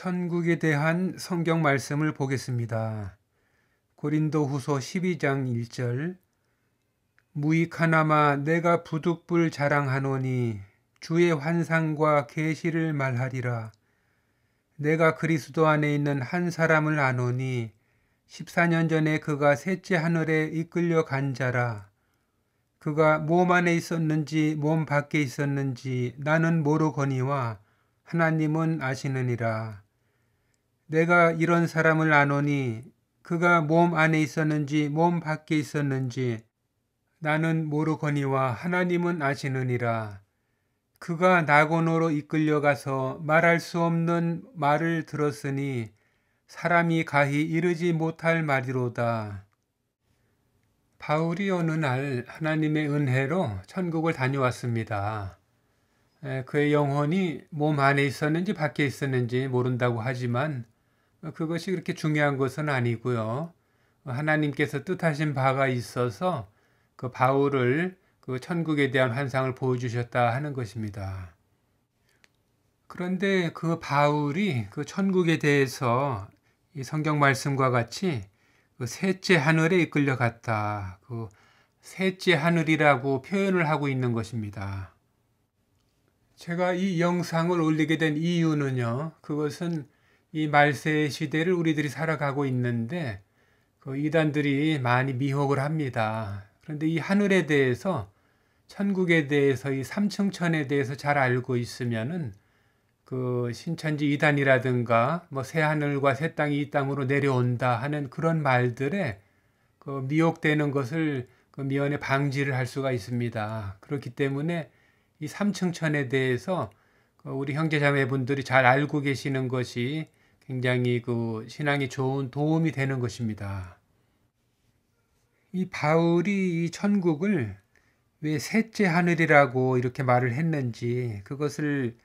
천국에 대한 성경 말씀을 보겠습니다. 고린도후서 12장 1절 무익하나마 내가 부득불 자랑하노니 주의 환상과 계시를 말하리라. 내가 그리스도 안에 있는 한 사람을 아노니 14년 전에 그가 셋째 하늘에 이끌려 간 자라. 그가 몸 안에 있었는지 몸 밖에 있었는지 나는 모르거니와 하나님은 아시느니라. 내가 이런 사람을 아노니 그가 몸 안에 있었는지 몸 밖에 있었는지 나는 모르거니와 하나님은 아시느니라. 그가 낙원으로 이끌려가서 말할 수 없는 말을 들었으니 사람이 가히 이르지 못할 말이로다. 바울이 어느 날 하나님의 은혜로 천국을 다녀왔습니다. 그의 영혼이 몸 안에 있었는지 밖에 있었는지 모른다고 하지만 그것이 그렇게 중요한 것은 아니고요. 하나님께서 뜻하신 바가 있어서 그 바울을 그 천국에 대한 환상을 보여주셨다 하는 것입니다. 그런데 그 바울이 그 천국에 대해서 이 성경 말씀과 같이 그 셋째 하늘에 이끌려 갔다. 그 셋째 하늘이라고 표현을 하고 있는 것입니다. 제가 이 영상을 올리게 된 이유는요. 그것은 이 말세 시대를 우리들이 살아가고 있는데 그 이단들이 많이 미혹을 합니다. 그런데 이 하늘에 대해서 천국에 대해서 이 삼층천에 대해서 잘 알고 있으면은 그 신천지 이단이라든가 뭐 새 하늘과 새 땅이 이 땅으로 내려온다 하는 그런 말들에 그 미혹되는 것을 그 미연에 방지를 할 수가 있습니다. 그렇기 때문에 이 삼층천에 대해서 우리 형제자매분들이 잘 알고 계시는 것이 굉장히 그 신앙에 좋은 도움이 되는 것입니다. 이 바울이 이 천국을 왜 셋째 하늘이라고 이렇게 말을 했는지 그것을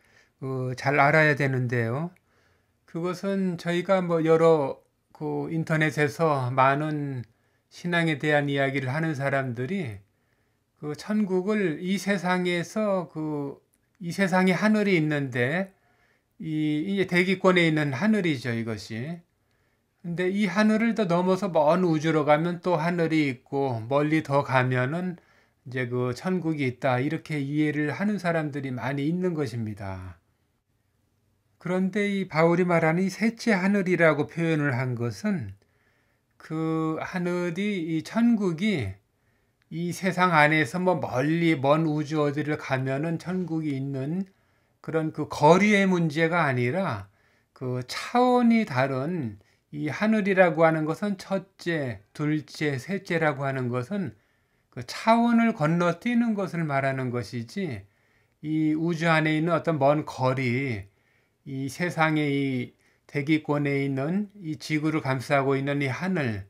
잘 알아야 되는데요. 그것은 저희가 뭐 여러 그 인터넷에서 많은 신앙에 대한 이야기를 하는 사람들이 그 천국을 이 세상에서 이 세상에 하늘이 있는데 이제 대기권에 있는 하늘이죠, 이것이. 근데 이 하늘을 더 넘어서 먼 우주로 가면 또 하늘이 있고 멀리 더 가면은 이제 그 천국이 있다. 이렇게 이해를 하는 사람들이 많이 있는 것입니다. 그런데 이 바울이 말하는 이 셋째 하늘이라고 표현을 한 것은 그 하늘이 이 천국이 이 세상 안에서 뭐 멀리 먼 우주 어디를 가면은 천국이 있는 그런 그 거리의 문제가 아니라 그 차원이 다른 이 하늘이라고 하는 것은 첫째, 둘째, 셋째라고 하는 것은 그 차원을 건너뛰는 것을 말하는 것이지 이 우주 안에 있는 어떤 먼 거리, 이 세상의 이 대기권에 있는 이 지구를 감싸고 있는 이 하늘,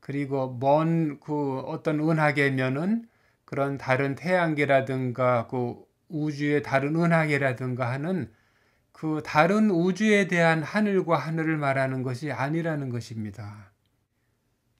그리고 먼 그 어떤 은하계면은 그런 다른 태양계라든가 그 우주의 다른 은하계라든가 하는 그 다른 우주에 대한 하늘과 하늘을 말하는 것이 아니라는 것입니다.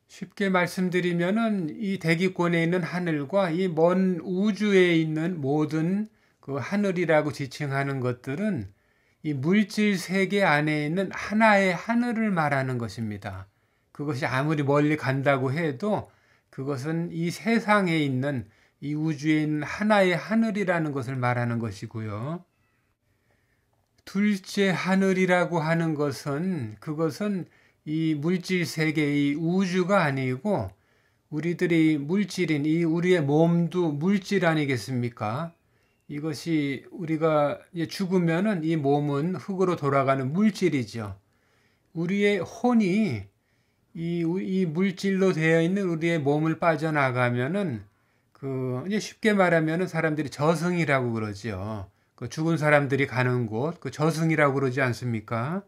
쉽게 말씀드리면은 이 대기권에 있는 하늘과 이 먼 우주에 있는 모든 그 하늘이라고 지칭하는 것들은 이 물질 세계 안에 있는 하나의 하늘을 말하는 것입니다. 그것이 아무리 멀리 간다고 해도 그것은 이 세상에 있는 이 우주에 있는 하나의 하늘이라는 것을 말하는 것이고요. 둘째 하늘이라고 하는 것은 그것은 이 물질 세계 이 우주가 아니고 우리들이 물질인 이 우리의 몸도 물질 아니겠습니까? 이것이 우리가 죽으면은 이 몸은 흙으로 돌아가는 물질이죠. 우리의 혼이 이 물질로 되어 있는 우리의 몸을 빠져나가면은 이제 쉽게 말하면은 사람들이 저승이라고 그러죠. 그 죽은 사람들이 가는 곳, 그 저승이라고 그러지 않습니까?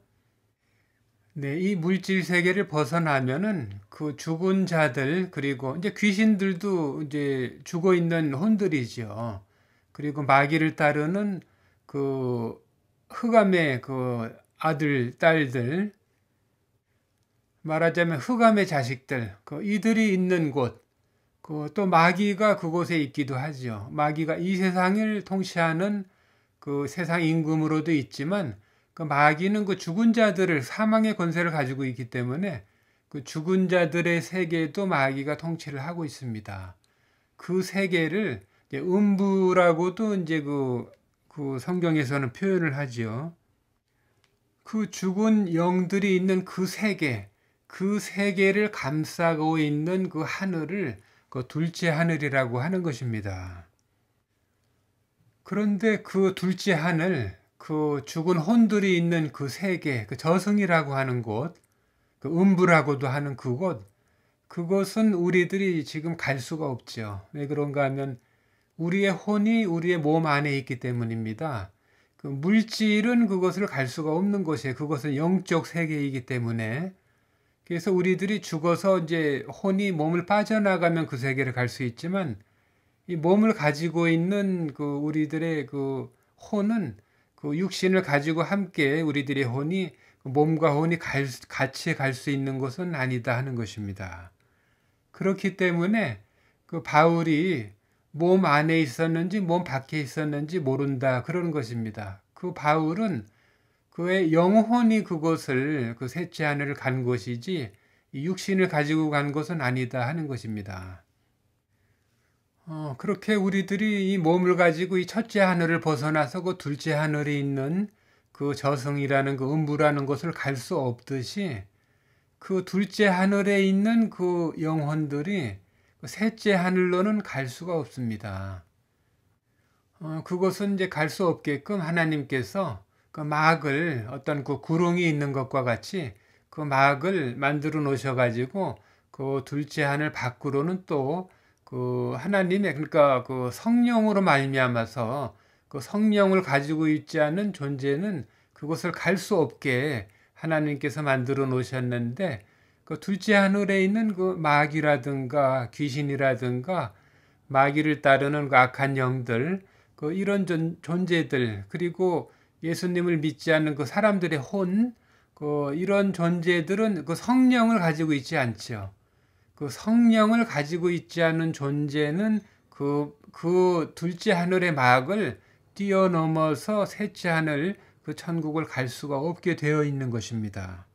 네, 이 물질 세계를 벗어나면은 그 죽은 자들 그리고 이제 귀신들도 이제 죽어 있는 혼들이죠. 그리고 마귀를 따르는 그 흑암의 그 아들, 딸들, 말하자면 흑암의 자식들, 이들이 있는 곳, 또 마귀가 그곳에 있기도 하죠. 마귀가 이 세상을 통치하는 그 세상 임금으로도 있지만 그 그 마귀는 그 죽은 자들을 사망의 권세를 가지고 있기 때문에 그 죽은 자들의 세계도 마귀가 통치를 하고 있습니다. 그 세계를 이제 음부라고도 이제 그 성경에서는 표현을 하지요. 그 죽은 영들이 있는 그 세계를 감싸고 있는 그 하늘을 그 둘째 하늘이라고 하는 것입니다. 그런데 그 둘째 하늘, 그 죽은 혼들이 있는 그 세계, 그 저승이라고 하는 곳, 그 음부라고도 하는 그곳, 그것은 우리들이 지금 갈 수가 없죠. 왜 그런가 하면 우리의 혼이 우리의 몸 안에 있기 때문입니다. 그 물질은 그것을 갈 수가 없는 곳이에요. 그것은 영적 세계이기 때문에. 그래서 우리들이 죽어서 이제 혼이 몸을 빠져나가면 그 세계를 갈 수 있지만 이 몸을 가지고 있는 그 우리들의 그 혼은 그 육신을 가지고 함께 우리들의 혼이 몸과 혼이 같이 갈 수 있는 것은 아니다 하는 것입니다. 그렇기 때문에 그 바울이 몸 안에 있었는지 몸 밖에 있었는지 모른다 그러는 것입니다. 그 바울은 그의 영혼이 그것을 그 셋째 하늘을 간 것이지 육신을 가지고 간 것은 아니다 하는 것입니다. 그렇게 우리들이 이 몸을 가지고 이 첫째 하늘을 벗어나서 그 둘째 하늘에 있는 그 저승이라는 그 음부라는 것을 갈 수 없듯이 그 둘째 하늘에 있는 그 영혼들이 그 셋째 하늘로는 갈 수가 없습니다. 그것은 이제 갈 수 없게끔 하나님께서 그 막을 어떤 그 구렁이 있는 것과 같이 그 막을 만들어 놓으셔가지고 그 둘째 하늘 밖으로는 또 그 하나님의 그러니까 그 성령으로 말미암아서 그 성령을 가지고 있지 않은 존재는 그것을 갈 수 없게 하나님께서 만들어 놓으셨는데 그 둘째 하늘에 있는 그 마귀라든가 귀신이라든가 마귀를 따르는 그 악한 영들 그 이런 존재들 그리고 예수님을 믿지 않는 그 사람들의 혼 그 이런 존재들은 그 성령을 가지고 있지 않죠. 그 성령을 가지고 있지 않은 존재는 그 둘째 하늘의 막을 뛰어넘어서 셋째 하늘 그 천국을 갈 수가 없게 되어 있는 것입니다.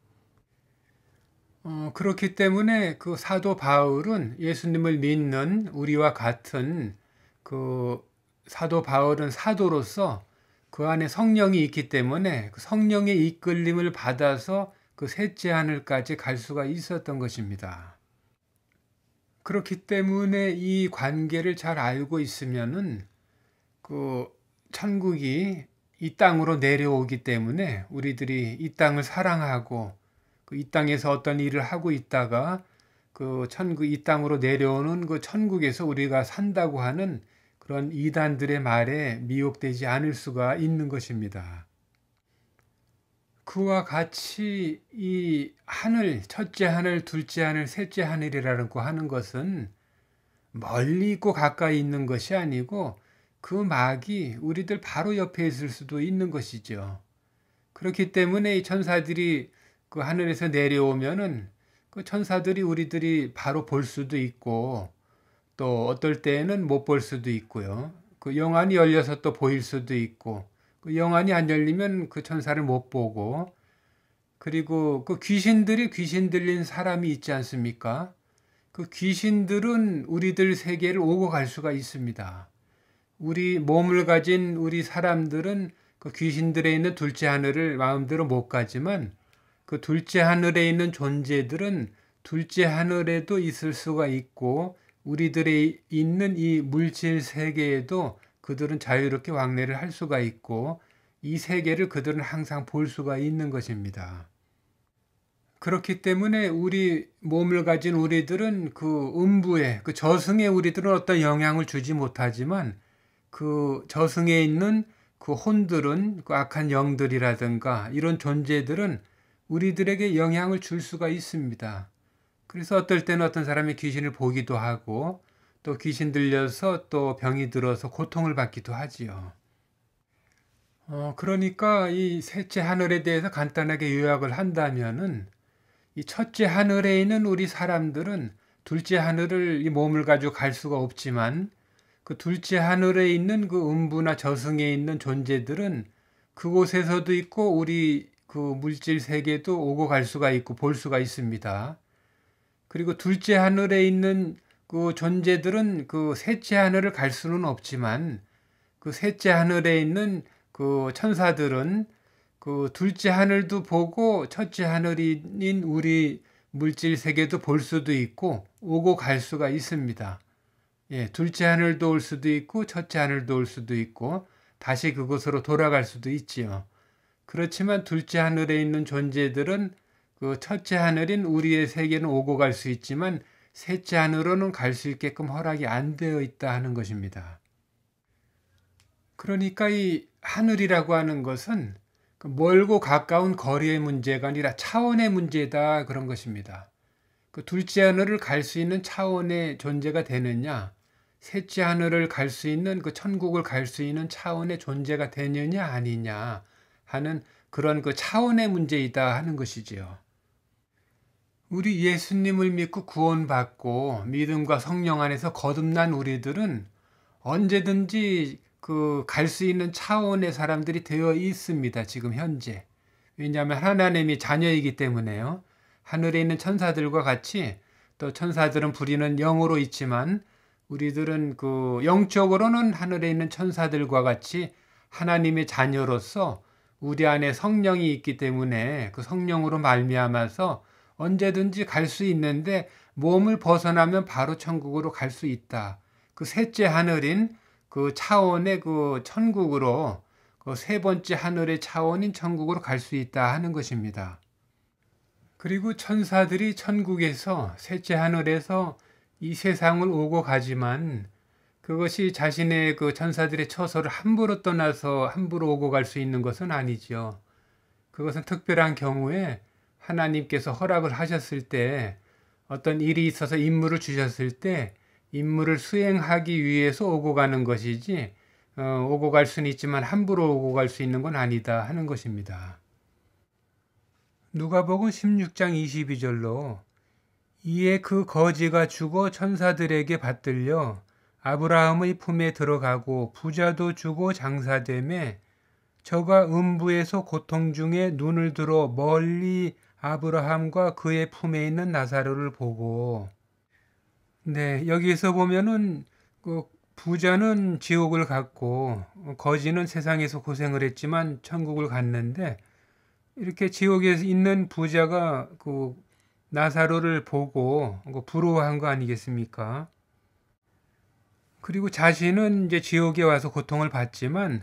그렇기 때문에 그 사도 바울은 예수님을 믿는 우리와 같은 그 사도 바울은 사도로서 그 안에 성령이 있기 때문에 그 성령의 이끌림을 받아서 그 셋째 하늘까지 갈 수가 있었던 것입니다. 그렇기 때문에 이 관계를 잘 알고 있으면은 그 천국이 이 땅으로 내려오기 때문에 우리들이 이 땅을 사랑하고 그 이 땅에서 어떤 일을 하고 있다가 그 천국 이 땅으로 내려오는 그 천국에서 우리가 산다고 하는 그런 이단들의 말에 미혹되지 않을 수가 있는 것입니다. 그와 같이 이 하늘, 첫째 하늘, 둘째 하늘, 셋째 하늘이라고 하는 것은 멀리 있고 가까이 있는 것이 아니고 그 막이 우리들 바로 옆에 있을 수도 있는 것이죠. 그렇기 때문에 이 천사들이 그 하늘에서 내려오면은 그 천사들이 우리들이 바로 볼 수도 있고 또 어떨 때에는 못 볼 수도 있고요. 그 영안이 열려서 또 보일 수도 있고 그 영안이 안 열리면 그 천사를 못 보고 그리고 그 귀신들이 귀신 들린 사람이 있지 않습니까? 그 귀신들은 우리들 세계를 오고 갈 수가 있습니다. 우리 몸을 가진 우리 사람들은 그 귀신들에 있는 둘째 하늘을 마음대로 못 가지만 그 둘째 하늘에 있는 존재들은 둘째 하늘에도 있을 수가 있고 우리들의 있는 이 물질 세계에도 그들은 자유롭게 왕래를 할 수가 있고 이 세계를 그들은 항상 볼 수가 있는 것입니다. 그렇기 때문에 우리 몸을 가진 우리들은 그 음부에 그 저승에 우리들은 어떤 영향을 주지 못하지만 그 저승에 있는 그 혼들은 그 악한 영들이라든가 이런 존재들은 우리들에게 영향을 줄 수가 있습니다. 그래서 어떨 때는 어떤 사람이 귀신을 보기도 하고 또 귀신 들려서 또 병이 들어서 고통을 받기도 하지요. 그러니까 이 셋째 하늘에 대해서 간단하게 요약을 한다면은 이 첫째 하늘에 있는 우리 사람들은 둘째 하늘을 이 몸을 가지고 갈 수가 없지만 그 둘째 하늘에 있는 그 음부나 저승에 있는 존재들은 그곳에서도 있고 우리 그 물질 세계도 오고 갈 수가 있고 볼 수가 있습니다. 그리고 둘째 하늘에 있는 그 존재들은 그 셋째 하늘을 갈 수는 없지만 그 셋째 하늘에 있는 그 천사들은 그 둘째 하늘도 보고 첫째 하늘인 우리 물질 세계도 볼 수도 있고 오고 갈 수가 있습니다. 예, 둘째 하늘도 올 수도 있고 첫째 하늘도 올 수도 있고 다시 그곳으로 돌아갈 수도 있지요. 그렇지만 둘째 하늘에 있는 존재들은 그 첫째 하늘인 우리의 세계는 오고 갈 수 있지만 셋째 하늘로는 갈 수 있게끔 허락이 안 되어 있다 하는 것입니다. 그러니까 이 하늘이라고 하는 것은 멀고 가까운 거리의 문제가 아니라 차원의 문제다 그런 것입니다. 그 둘째 하늘을 갈 수 있는 차원의 존재가 되느냐, 셋째 하늘을 갈 수 있는 그 천국을 갈 수 있는 차원의 존재가 되느냐 아니냐 하는 그런 그 차원의 문제이다 하는 것이지요. 우리 예수님을 믿고 구원받고 믿음과 성령 안에서 거듭난 우리들은 언제든지 그 갈 수 있는 차원의 사람들이 되어 있습니다. 지금 현재. 왜냐하면 하나님이 자녀이기 때문에요. 하늘에 있는 천사들과 같이 또 천사들은 부리는 영으로 있지만 우리들은 그 영적으로는 하늘에 있는 천사들과 같이 하나님의 자녀로서 우리 안에 성령이 있기 때문에 그 성령으로 말미암아서 언제든지 갈 수 있는데 몸을 벗어나면 바로 천국으로 갈 수 있다. 그 셋째 하늘인 그 차원의 그 천국으로 그 세 번째 하늘의 차원인 천국으로 갈 수 있다 하는 것입니다. 그리고 천사들이 천국에서 셋째 하늘에서 이 세상을 오고 가지만 그것이 자신의 그 천사들의 처소를 함부로 떠나서 함부로 오고 갈 수 있는 것은 아니죠. 그것은 특별한 경우에 하나님께서 허락을 하셨을 때 어떤 일이 있어서 임무를 주셨을 때 임무를 수행하기 위해서 오고 가는 것이지 오고 갈 수는 있지만 함부로 오고 갈 수 있는 건 아니다 하는 것입니다. 누가복음 16장 22절로 이에 그 거지가 죽어 천사들에게 받들려 아브라함의 품에 들어가고 부자도 주고 장사되매 저가 음부에서 고통 중에 눈을 들어 멀리 아브라함과 그의 품에 있는 나사로를 보고 네, 여기에서 보면은 그 부자는 지옥을 갔고 거지는 세상에서 고생을 했지만 천국을 갔는데 이렇게 지옥에 있는 부자가 그 나사로를 보고 부러워한 거 아니겠습니까? 그리고 자신은 이제 지옥에 와서 고통을 받지만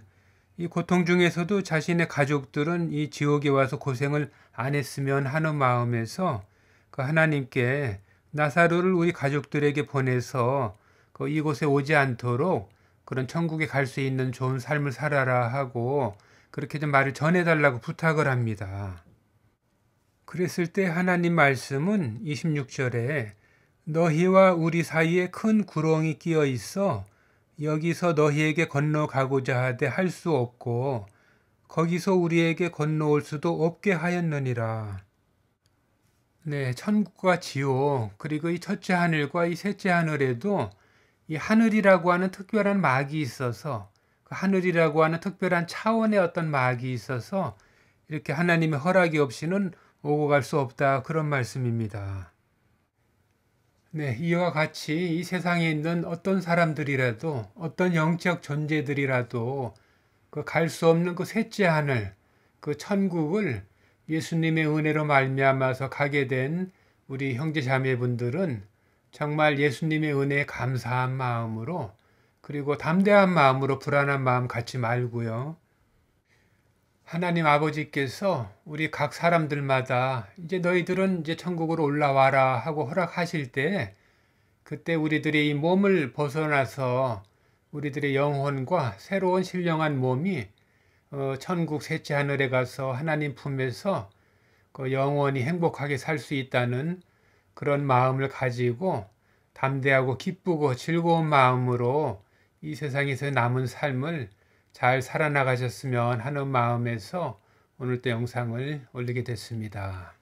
이 고통 중에서도 자신의 가족들은 이 지옥에 와서 고생을 안 했으면 하는 마음에서 그 하나님께 나사로를 우리 가족들에게 보내서 그 이곳에 오지 않도록 그런 천국에 갈 수 있는 좋은 삶을 살아라 하고 그렇게 좀 말을 전해달라고 부탁을 합니다. 그랬을 때 하나님 말씀은 26절에 너희와 우리 사이에 큰 구렁이 끼어 있어 여기서 너희에게 건너가고자 하되 할 수 없고 거기서 우리에게 건너올 수도 없게 하였느니라. 네, 천국과 지옥 그리고 이 첫째 하늘과 이 셋째 하늘에도 이 하늘이라고 하는 특별한 막이 있어서 그 하늘이라고 하는 특별한 차원의 어떤 막이 있어서 이렇게 하나님의 허락이 없이는 오고 갈 수 없다 그런 말씀입니다. 네, 이와 같이 이 세상에 있는 어떤 사람들이라도 어떤 영적 존재들이라도 그 갈 수 없는 그 셋째 하늘 그 천국을 예수님의 은혜로 말미암아서 가게 된 우리 형제 자매분들은 정말 예수님의 은혜에 감사한 마음으로 그리고 담대한 마음으로 불안한 마음 갖지 말고요. 하나님 아버지께서 우리 각 사람들마다 이제 너희들은 이제 천국으로 올라와라 하고 허락하실 때 그때 우리들의 이 몸을 벗어나서 우리들의 영혼과 새로운 신령한 몸이 천국 셋째 하늘에 가서 하나님 품에서 그 영원히 행복하게 살 수 있다는 그런 마음을 가지고 담대하고 기쁘고 즐거운 마음으로 이 세상에서 남은 삶을 잘 살아나가셨으면 하는 마음에서 오늘 또 영상을 올리게 됐습니다.